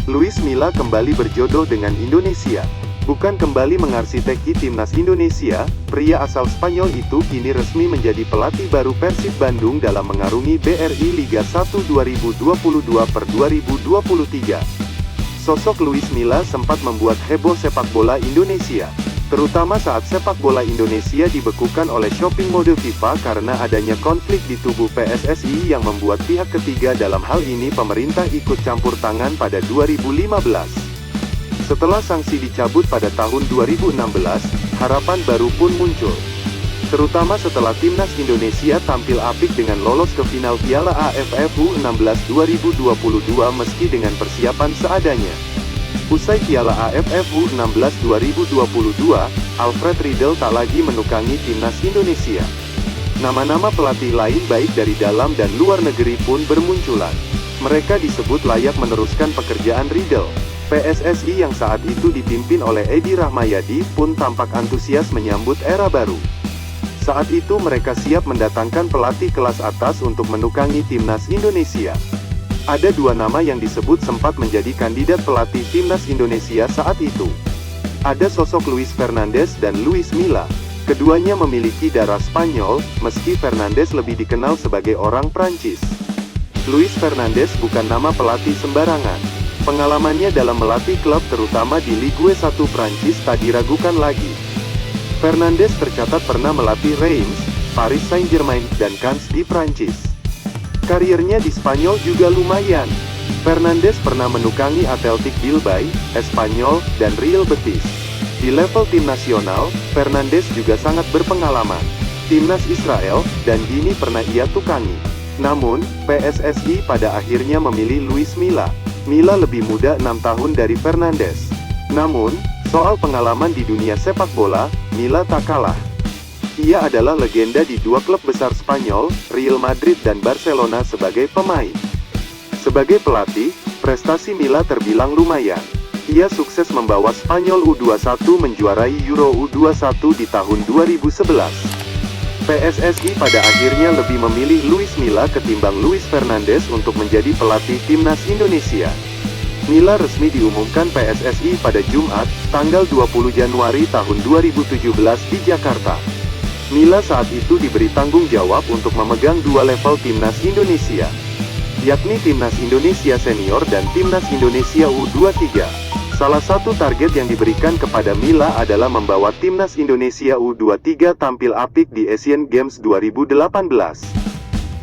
Luis Milla kembali berjodoh dengan Indonesia. Bukan kembali mengarsiteki timnas Indonesia, pria asal Spanyol itu kini resmi menjadi pelatih baru Persib Bandung dalam mengarungi BRI Liga 1 2022/2023. Sosok Luis Milla sempat membuat heboh sepak bola Indonesia, terutama saat sepak bola Indonesia dibekukan oleh shopping mode FIFA karena adanya konflik di tubuh PSSI yang membuat pihak ketiga, dalam hal ini pemerintah, ikut campur tangan pada 2015. Setelah sanksi dicabut pada tahun 2016, harapan baru pun muncul. Terutama setelah timnas Indonesia tampil apik dengan lolos ke final Piala AFF U16 2022 meski dengan persiapan seadanya. Usai Piala AFF U16 2022, Alfred Riedel tak lagi menukangi timnas Indonesia. Nama-nama pelatih lain baik dari dalam dan luar negeri pun bermunculan. Mereka disebut layak meneruskan pekerjaan Riedel. PSSI yang saat itu dipimpin oleh Edi Rahmayadi pun tampak antusias menyambut era baru. Saat itu mereka siap mendatangkan pelatih kelas atas untuk menukangi timnas Indonesia. Ada dua nama yang disebut sempat menjadi kandidat pelatih timnas Indonesia saat itu. Ada sosok Luis Fernandes dan Luis Milla. Keduanya memiliki darah Spanyol, meski Fernandes lebih dikenal sebagai orang Prancis. Luis Fernandes bukan nama pelatih sembarangan. Pengalamannya dalam melatih klub terutama di Ligue 1 Prancis tak diragukan lagi. Fernandes tercatat pernah melatih Reims, Paris Saint-Germain, dan Cannes di Prancis. Kariernya di Spanyol juga lumayan. Fernandes pernah menukangi Athletic Bilbao, Espanyol, dan Real Betis. Di level tim nasional, Fernandes juga sangat berpengalaman. Timnas Israel, dan Gini pernah ia tukangi. Namun, PSSI pada akhirnya memilih Luis Milla. Milla lebih muda 6 tahun dari Fernandes. Namun, soal pengalaman di dunia sepak bola, Milla tak kalah. Ia adalah legenda di dua klub besar Spanyol, Real Madrid dan Barcelona sebagai pemain. Sebagai pelatih, prestasi Milla terbilang lumayan. Ia sukses membawa Spanyol U21 menjuarai Euro U21 di tahun 2011. PSSI pada akhirnya lebih memilih Luis Milla ketimbang Luis Fernandes untuk menjadi pelatih timnas Indonesia. Milla resmi diumumkan PSSI pada Jumat, tanggal 20 Januari tahun 2017 di Jakarta. Milla saat itu diberi tanggung jawab untuk memegang dua level timnas Indonesia, yakni timnas Indonesia senior dan timnas Indonesia U23. Salah satu target yang diberikan kepada Milla adalah membawa timnas Indonesia U23 tampil apik di Asian Games 2018.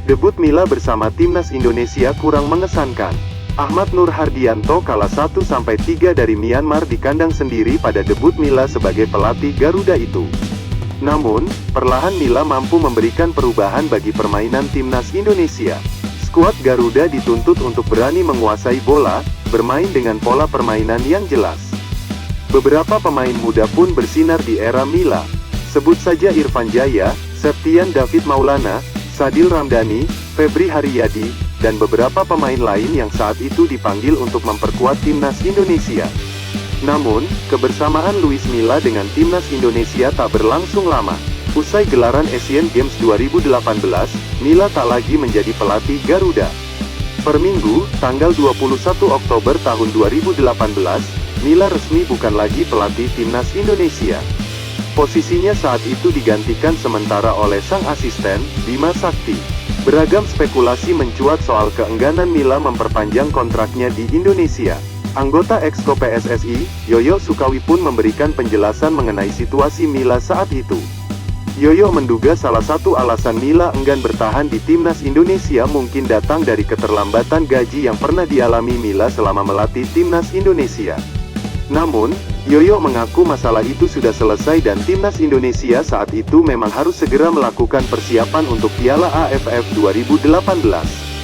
Debut Milla bersama timnas Indonesia kurang mengesankan. Ahmad Nur Hardianto kalah 1-3 dari Myanmar di kandang sendiri pada debut Milla sebagai pelatih Garuda itu. Namun, perlahan Milla mampu memberikan perubahan bagi permainan timnas Indonesia. Skuad Garuda dituntut untuk berani menguasai bola, bermain dengan pola permainan yang jelas. Beberapa pemain muda pun bersinar di era Milla. Sebut saja Irfan Jaya, Septian David Maulana, Sadil Ramdhani, Febri Haryadi, dan beberapa pemain lain yang saat itu dipanggil untuk memperkuat timnas Indonesia. Namun, kebersamaan Luis Milla dengan timnas Indonesia tak berlangsung lama. Usai gelaran Asian Games 2018, Milla tak lagi menjadi pelatih Garuda. Per Minggu, tanggal 21 Oktober tahun 2018, Milla resmi bukan lagi pelatih timnas Indonesia. Posisinya saat itu digantikan sementara oleh sang asisten, Bima Sakti. Beragam spekulasi mencuat soal keengganan Milla memperpanjang kontraknya di Indonesia. Anggota Exco PSSI, Yoyo Sukawi pun memberikan penjelasan mengenai situasi Milla saat itu. Yoyo menduga salah satu alasan Milla enggan bertahan di timnas Indonesia mungkin datang dari keterlambatan gaji yang pernah dialami Milla selama melatih timnas Indonesia. Namun, Yoyo mengaku masalah itu sudah selesai dan timnas Indonesia saat itu memang harus segera melakukan persiapan untuk Piala AFF 2018.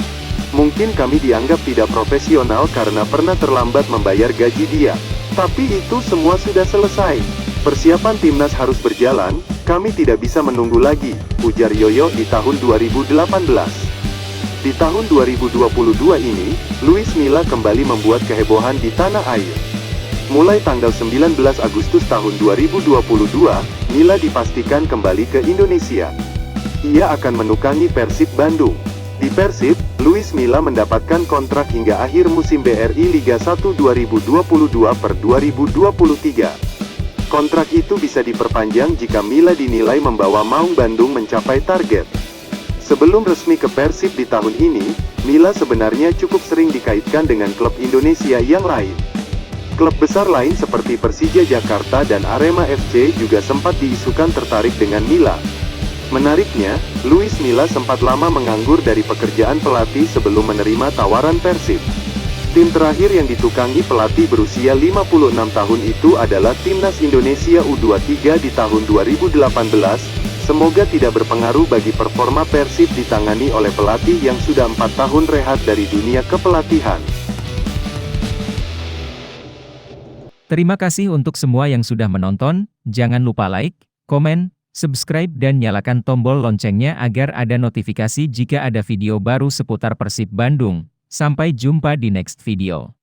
Mungkin kami dianggap tidak profesional karena pernah terlambat membayar gaji dia. Tapi itu semua sudah selesai. Persiapan timnas harus berjalan, kami tidak bisa menunggu lagi, ujar Yoyo di tahun 2018. Di tahun 2022 ini, Luis Milla kembali membuat kehebohan di tanah air. Mulai tanggal 19 Agustus tahun 2022, Milla dipastikan kembali ke Indonesia. Ia akan menukangi Persib Bandung. Di Persib, Luis Milla mendapatkan kontrak hingga akhir musim BRI Liga 1 2022-2023. Kontrak itu bisa diperpanjang jika Milla dinilai membawa Maung Bandung mencapai target. Sebelum resmi ke Persib di tahun ini, Milla sebenarnya cukup sering dikaitkan dengan klub Indonesia yang lain. Klub besar lain seperti Persija Jakarta dan Arema FC juga sempat diisukan tertarik dengan Milla. Menariknya, Luis Milla sempat lama menganggur dari pekerjaan pelatih sebelum menerima tawaran Persib. Tim terakhir yang ditukangi pelatih berusia 56 tahun itu adalah Timnas Indonesia U23 di tahun 2018. Semoga tidak berpengaruh bagi performa Persib ditangani oleh pelatih yang sudah 4 tahun rehat dari dunia kepelatihan. Terima kasih untuk semua yang sudah menonton, jangan lupa like, komen, subscribe dan nyalakan tombol loncengnya agar ada notifikasi jika ada video baru seputar Persib Bandung. Sampai jumpa di next video.